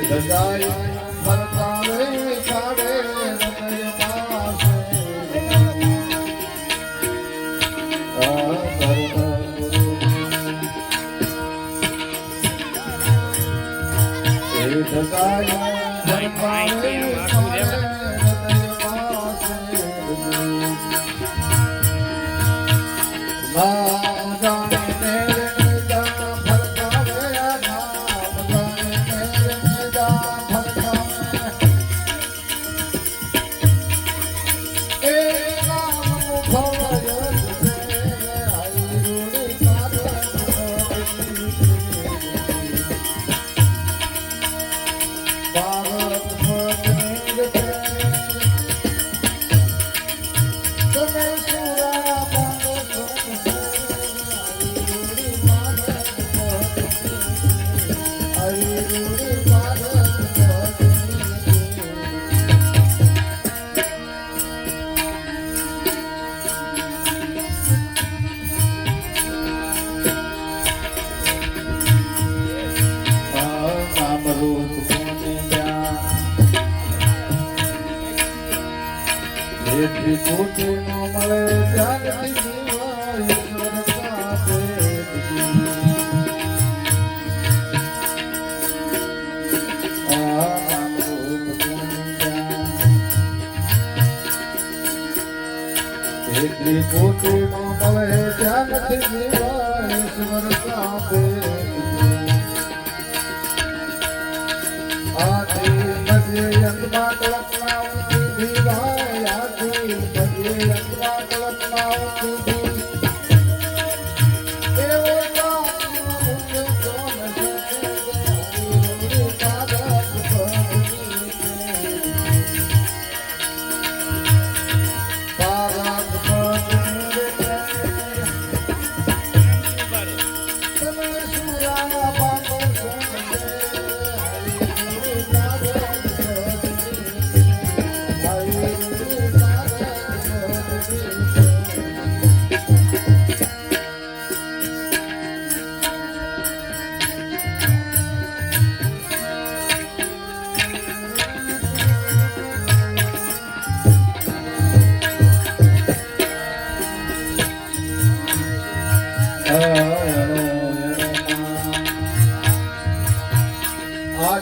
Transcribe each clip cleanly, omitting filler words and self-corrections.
સદાય ફરતાવે કાઢે હૃદય પાસે સદાય ફરતાવે કોટી નો મળે ત્યાગથી એટલી કોટી નો મળે ત્યાગથી ઈશ્વર સાથે આથી નદી અંતમાં કલ્પના દીવાય આથી નદી અંતમાં કલ્પના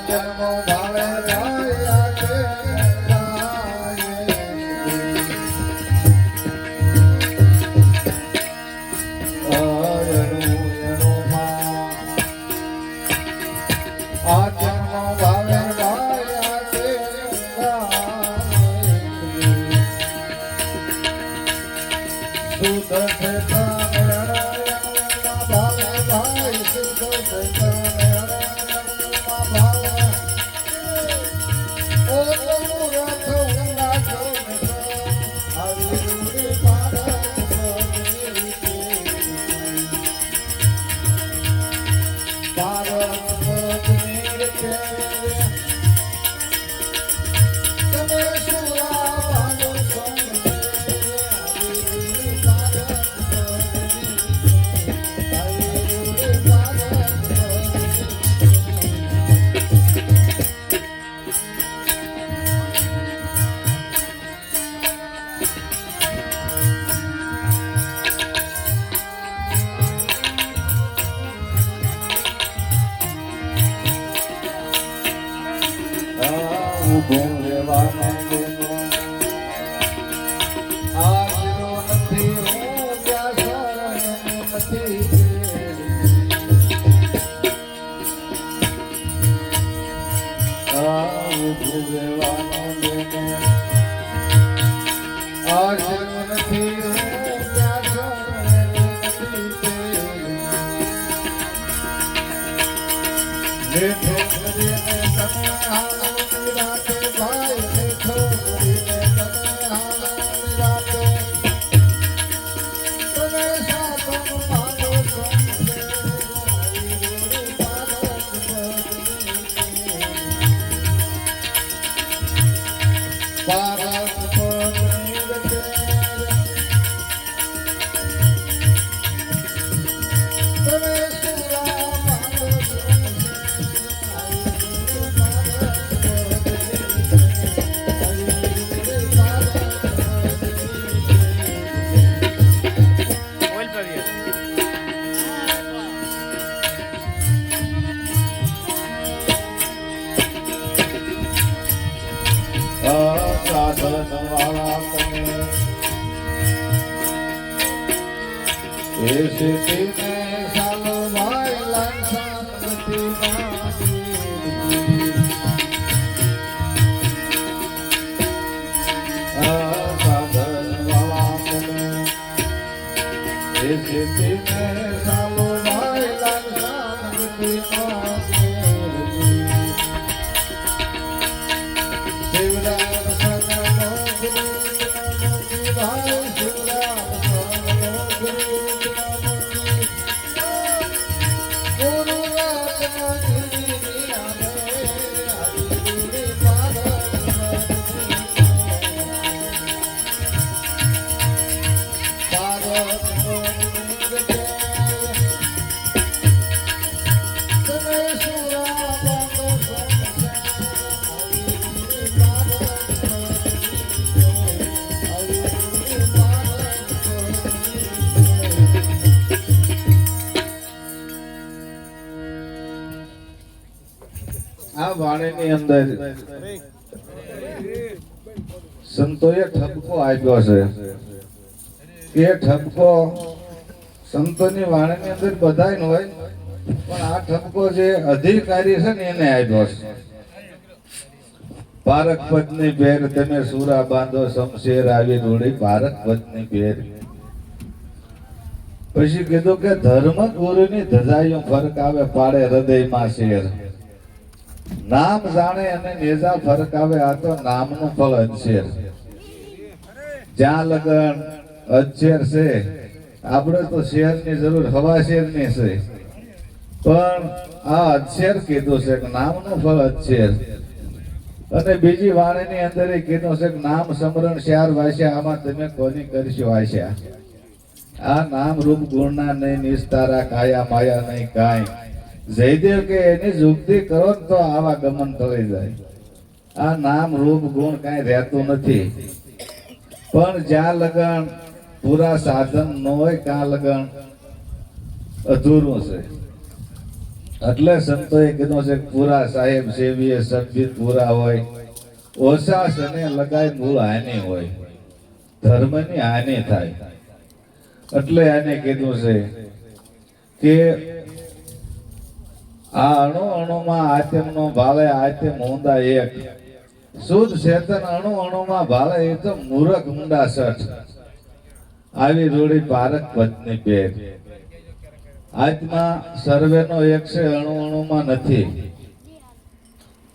જન્મો ભાવે રાયા છે આ જન્મો ભાવે રાયા છે સુધ છે ભાવે ભાઈ સુધ છે ઉભો રહેવાનો આજનો નથી હું ત્યાં નથી ઉભો રહેવાનો આજનો નથી હું ત્યાં નથી એ સિદ્ધિને સાલો ભાઈ લાંછન નથી માગી સાધન વાળા મને એ સિદ્ધિને સાલો ભાઈ લાંછન નથી માગી શિવરામ સગનો ગુરુ ભાઈ શિવરામ સગનો ગુરુ ગુરુ આ વાણીની અંદર સંતોએ ઠપકો આપ્યો છે કે ઠપકો સંતોની વાણીની અંદર બધાય હોય પણ આ ઠપકો જે અધિકારી છે ને એને આપ્યો છે પારક પત્ની પેર તમે સુરા બાંધો શમશેર આવી રૂડી પારક પત્ની પેર પછી કીધું કે ધર્મ ગુરુની ધજાયું ફરક આવે પાડે હૃદયમાં શેર નામ જાણે અને નેજા ફરક આવે આ તો નામનું ફળ અક્ષર જ્યાં લગન અક્ષર છે આપણે તો શેરની જરૂર હવા શેરની છે પણ આ અક્ષર કીધું છે કે નામનું ફળ અક્ષર અને બીજી વાણીની અંદર એ કીધું છે કે નામ સમરણ શ્યાર વાસ્યા આમાં તમે કોની કરશો આશા આ નામ રૂપ ગુણના નહીં નિસ્તારા કાયા માયા નહીં કાંઈ જયદેવ કે એની જુગતી કરો તો આવા ગમન થઈ જાય આ નામ રૂપ ગુણ કઈ રહેતું નથી પણ જ્યાં લગન પૂરા સાધન ન હોય ત્યાં લગન અધૂરું છે એટલે સંતોએ કીધું છે પૂરા સાહેબ સેવીએ સદગીત પૂરા હોય ઓછા શને લગાય મૂળ હાનિ હોય ધર્મની હાનિ થાય એટલે એને કીધું છે કે આ અણુ અણુમાં આત્મનો ભાલે આત્મ ઊંડા એક શુદ્ધ ચેતન અણુ અણુમાં ભાલે એ તો મૂરખ ઊંડા સઠ આવી રૂડી પારક પત્ની પેર આત્મા સર્વેનો એક છે અણુ અણુમાં નથી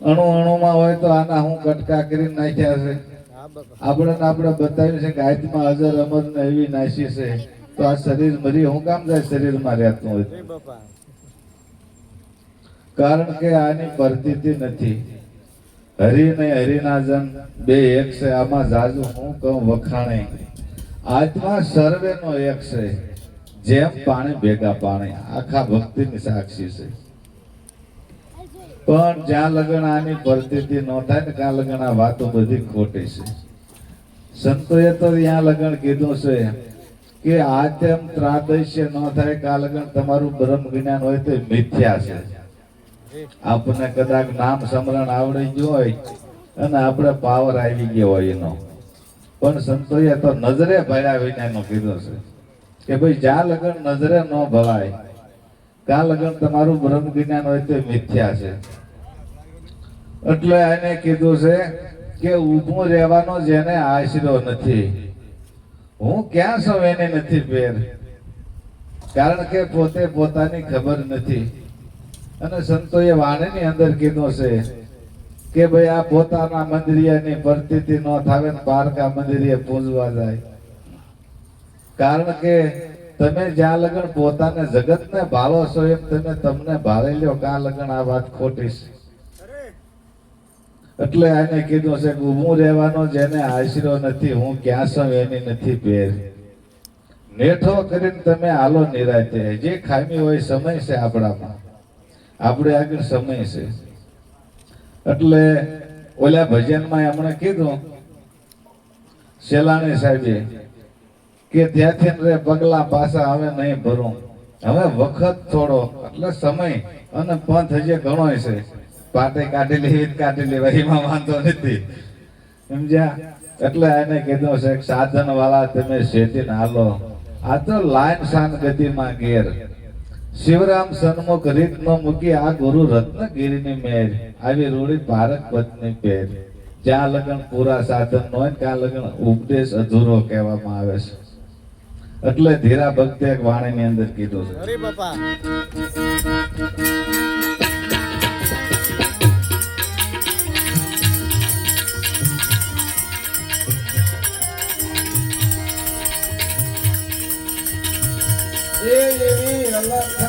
અણુ અણુમાં હોય તો આના હું કટકા કરીને નાખ્યા છે આપણે બતાવ્યું છે કે આત્મા અજર અમર ને એવી નાશી છે તો આ શરીર મરી હું કામ જાય શરીરમાં રહેતું હોય કારણ કે આની પ્રતીતિ નથી હરિ ને હરિના જન બે એક છે આમાં જાજુ હું કહું વખાણે આત્મા સર્વેનો એક છે જેમ પાણી ભેગા પાણી આખા ભક્તિની સાક્ષી છે પણ જ્યાં લગન આની પ્રતીતિ ન થાય ને ત્યાં લગન આ વાતો બધી ખોટી છે સંતોએ તો ત્યાં લગન કીધું છે કે આત્મ ત્રાદશ્ય ન થાય ત્યાં લગન તમારું બ્રહ્મ જ્ઞાન હોય તો મિથ્યા છે આપણને કદાચ નામ સ્મરણ આવડી ગયું હોય અને આપણે પાવર આવી ગયો હોય એનો પણ સંતોએ તો નજરે ભળ્યા વિનાનો કીધું છે કે ભાઈ જ્યાં લગન નજરે ન ભળાય ત્યાં લગન તમારું બ્રહ્મ જ્ઞાન હોય તો મિથ્યા છે એટલે એને કીધું છે કે ઊભું રહેવાનો જેને આશરો નથી હું ક્યાં છું એને નથી પેર કારણ કે પોતે પોતાની ખબર નથી અને સંતોએ વાણીની અંદર કીધું છે કે ભાઈ આ પોતાના મંદિરની પ્રતીતિ ન થાવે ને પારકા મંદિરે પૂજવા જાય કારણ કે તમે જ્યાં લગન પોતાને જગતને ભાળો છો એમ તમે તમને ભાળી લ્યો કાં લગન આ વાત ખોટી છે એટલે એને કીધું છે કે ઊભું રહેવાનો જેને આશરો નથી હું ક્યાં છું એની નથી પેર નેઠો કરીને તમે હાલો નિરાતે જે ખામી હોય સમય છે આપણામાં આપણે આગળ સમય છે એટલે ઓલા ભજનમાં એમણે કીધું શેલાણી સાહેબે કે ત્યાંથી રે પગલા પાછા હવે નહીં ભરું હવે વખત થોડો એટલે સમય અને પંથ હજી ઘણો છે પાટે કાઢી લેવા એમાં વાંધો નથી સમજ્યા એટલે એને કીધું છે સાધન વાળા તમે શેતીને હાલો આ તો લાઈન શાન ગતિમાં ઘેર શિવરામ સન્મુખ રીત નો મૂકી આ ગુરુ રત્નગીરીની મેર આવી રૂડી ભારત પત્ની પેર જ્યાં લગન પૂરા સાધન ન હોય ત્યાં લગન ઉપદેશ અધૂરો કહેવામાં આવે છે એટલે ધીરા ભક્તે એક વાણીની અંદર કીધું છે અરે બાપા એવી અલખ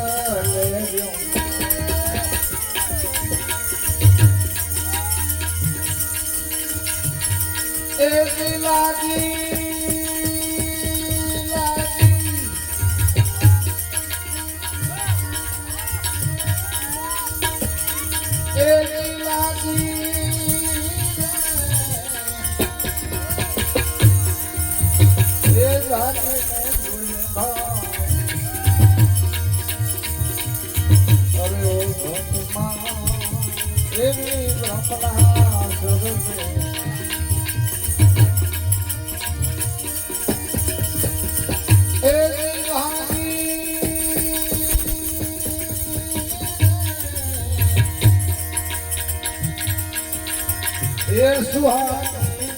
લેજો એવી લાગી એવી લાગી એ લાગી એવી બ્રહ્મણા સ્વરૂપે એવી વાણી એ સુહાગી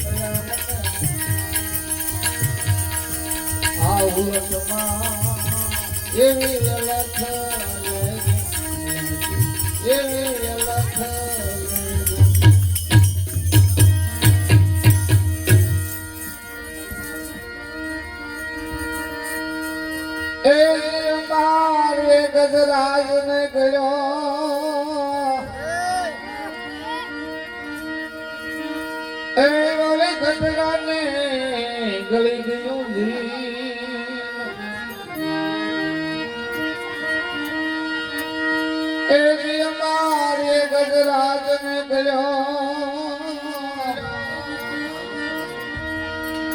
આ ઉલટમાં એવી અલખ એવી અલખ એ મારે ગજરાજ ને ગયો એ વાલે ગજરા ને ગળી ગયું એવી અમારે ગજરાજ ને ગયો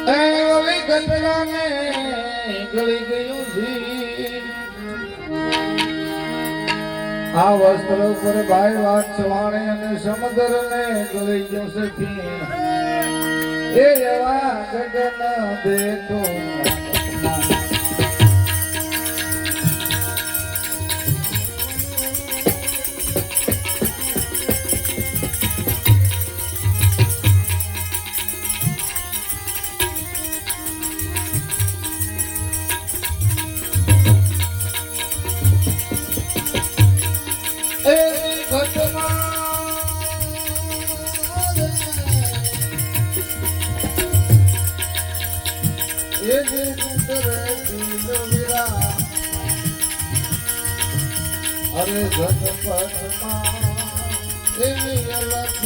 એ ઓલી ગજરા ને ગળી ગયું જી આ વસ્ત્ર ઉપર ભાઈ વાત સવાણે અને સમુદ્ર ને ગળી ગયું સખી એ એવા ગગન દેખો અરે ઝટપટમાં એવી અલખ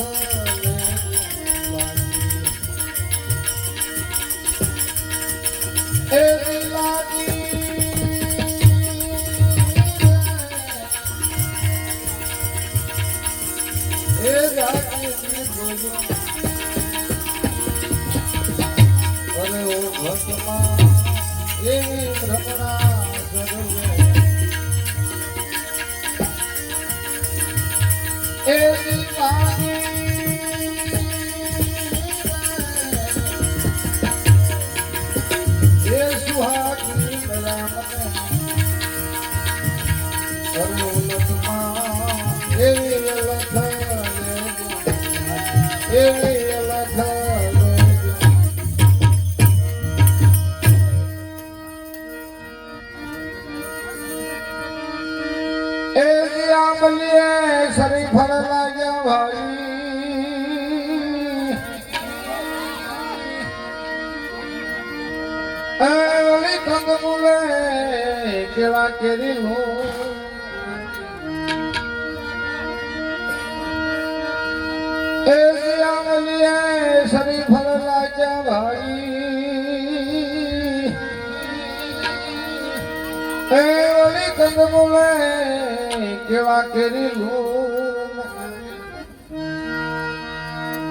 એવી લાગી એ રાગી અરે ઓ ઘટમાં એવી ભ્રમણા સર્વે એવી વાણી એ સુહાગી મરામને અરે ઉલટમાં એવી અલખ એવી અલખ એવી આંબલીએ શરીર ફળ લાગ્યા ભાઈ એવી કંદમૂલે કેળા કેરી નું એવી આંબલીએ શરીર ફળ લાગ્યા ભાઈ એવી કંદમૂલે કેવા કેરીલું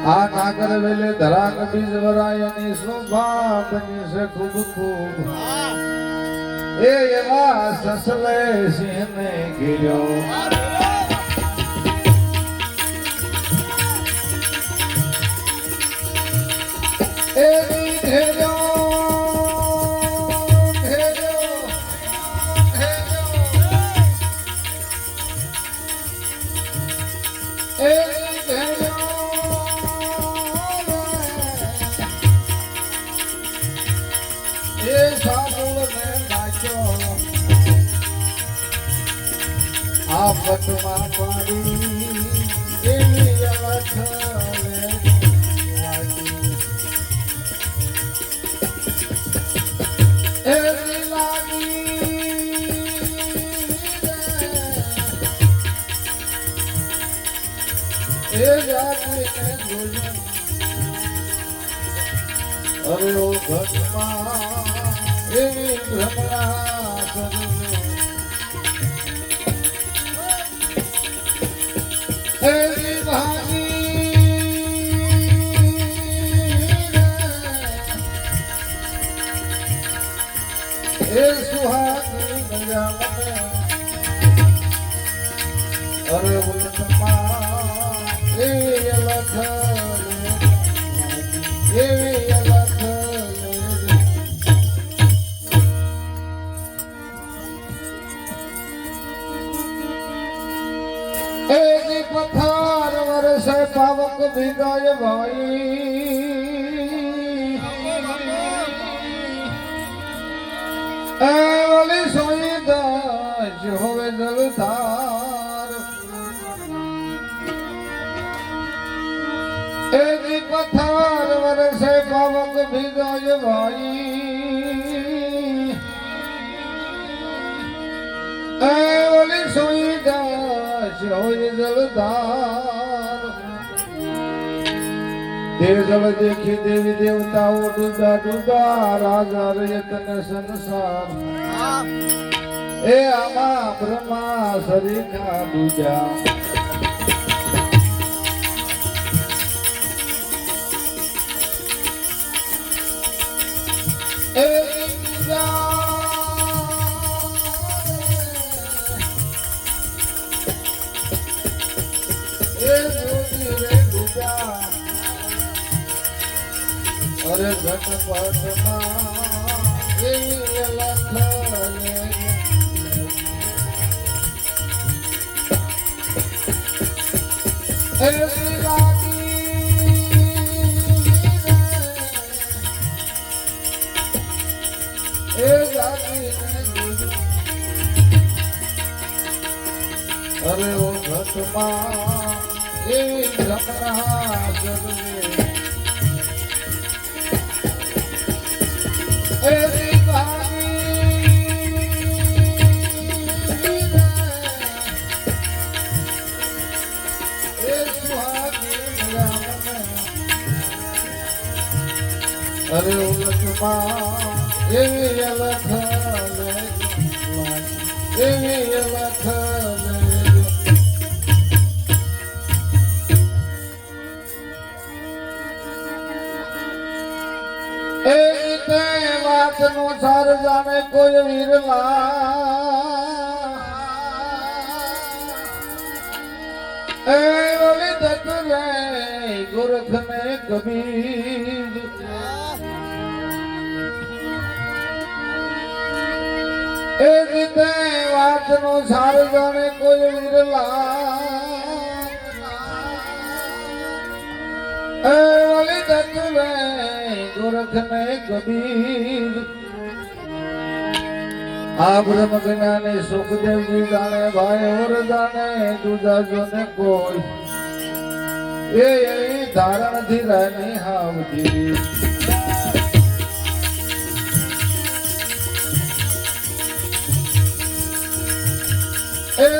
આ નાગર વેલે ધરાક બીજ વરાયની શોભા બની છે ખૂબ ખૂબ એ એવા સસલે સિંહને ઘેર્યો એવી ઘેર્યો ઘેર્યો આફતમાં પાડી એવી અલખ એવી લાગી એ જાતિને જોયું અરે ઓ ઘટમાં એવી ભ્રમણા એવી ભાગી એ સુહાગી ગયા મને અરે ઉલટમાં એ અલખ એવી અલખ એની પથાર વરસે પાવક ભીગાય ભાઈ એ વળી સોઈ દાજ હોવે જલધાર એની પથાર વરસે પાવક ભીગાય ભાઈ એ વળી સોઈ દાજ હોય જલધાર દેવ જલ દેખી દેવી દેવતાઓ ડૂબા ડૂબા રાજા રયતન સંસાર એ આમાં બ્રહ્મા સરીખા દૂજા એ અરે ઘટપટમાં એવી અલખ એવી લાગી એ જાગીને અરે ઓ ઘટમાં એવી ભ્રમણા એવી ભાગી એ સુહાગી અરે ઉલટમાં એવી અલખ એવી અલખ નો સાર જાણે કોઈ વીરલા એ ઓલી દત્ત રે ગોરખ ને કબીર એ જીતે વાત નો સાર જાણે કોઈ વીરલા એ ઓલી દત્ત રે ગોરખ ને કબીર આ બ્રહ્મ જ્ઞાની સુખદેવજી જાણે ભાઈ ઓર જાણે દુજા જોને કોઈ એ ધારણ થી રાની હાવજી એ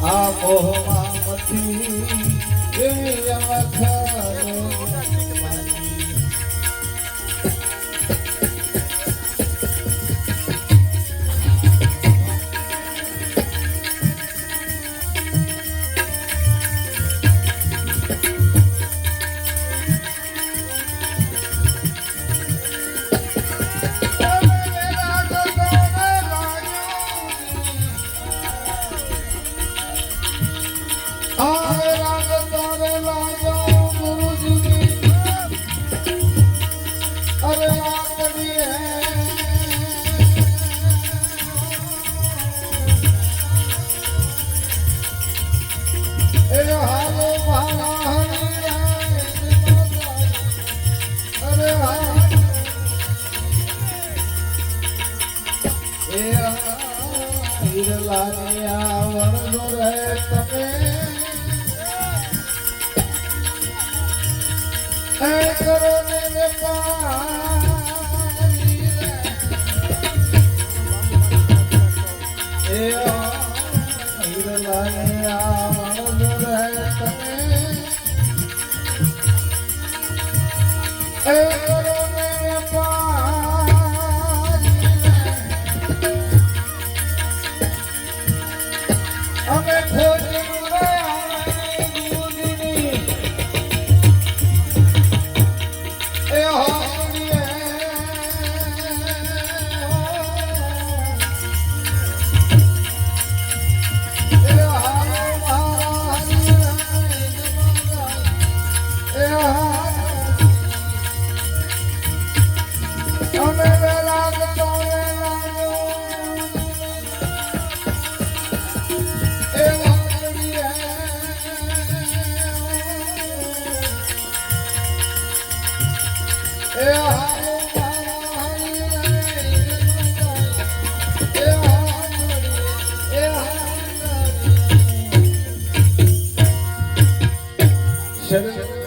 આ મોહમાં મથી એવી અલખ શરણ